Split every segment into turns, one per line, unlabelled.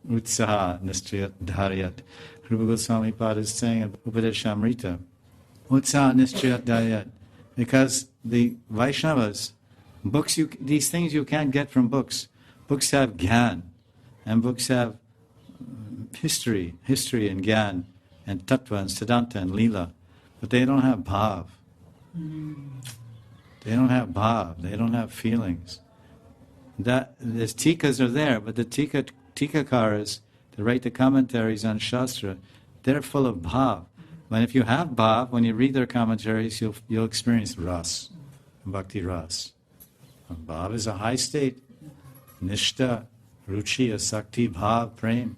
Utsaha Nischayat Dharyat. Rupa Goswami Pad is saying in Upadeshamrita, Utsaha Nischayat Dharyat. Because the Vaishnavas, these things you can't get from books. Books have gyan, and books have history and gyan, and tattva and siddhanta and lila, but they don't have bhav. They don't have bhav. They don't have feelings. That the tikas are there, but the tikakaras that write the commentaries on Shastra, they're full of bhav. But if you have bhav, when you read their commentaries, you'll experience ras, bhakti ras. Bhav is a high state. Nishta, ruchi, asakti, bhav, prem.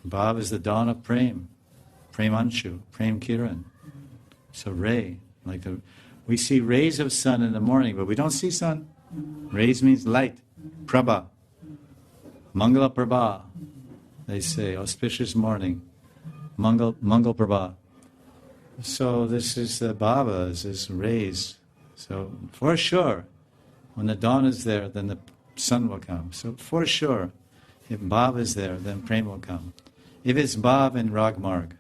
Bhav is the dawn of prem. Premanshu, prem kiran. So ray, we see rays of sun in the morning, but we don't see sun. Rays means light. Prabha. Mangala Prabha. They say, auspicious morning. Mangal Prabha. So this is the bhavas, is rays. So for sure, when the dawn is there, then the sun will come. So for sure, if bhav is there, then prem will come. If it's bhav in ragmarg,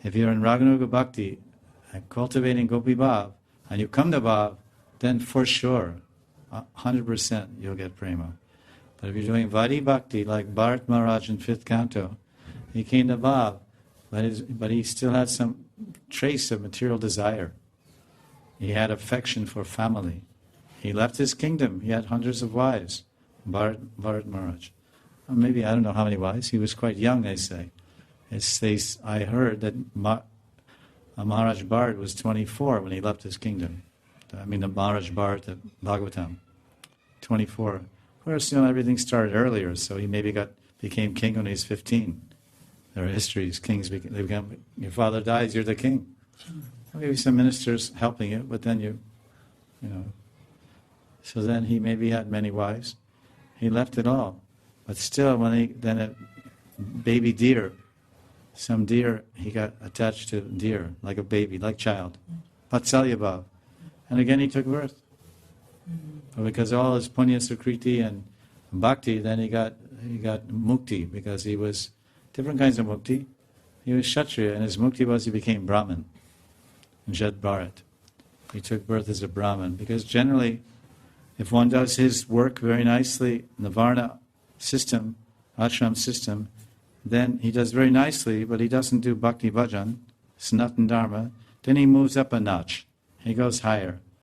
if you're in raganuga bhakti, cultivating gopi bhav, and you come to bhav, then for sure, 100% you'll get prema. But if you're doing Vadi Bhakti, like Bharat Maharaj in 5th canto, he came to bhav, but he still had some trace of material desire. He had affection for family. He left his kingdom. He had hundreds of wives, Bharat Maharaj. Maybe, I don't know how many wives. He was quite young, they say. I heard that Maharaj Bharat was 24 when he left his kingdom. The Maharaj Bharat, the Bhagavatam, 24. Of course, everything started earlier, so he maybe became king when he was 15. There are histories, kings become, your father dies, you're the king. Maybe some ministers helping you, but then you know. So then he maybe had many wives. He left it all. But still, then a baby deer, some deer, he got attached to deer, like a baby, like child. Vatsalya bhav. And again he took birth. But because all his punya sukriti and bhakti, then he got mukti, because he was different kinds of mukti. He was Kshatriya, and his mukti was he became Brahman. Jad Bharat. He took birth as a Brahman, because generally, if one does his work very nicely in the Varna system, ashram system, then he does very nicely, but he doesn't do bhakti bhajan, sanatan dharma, then he moves up a notch. He goes higher.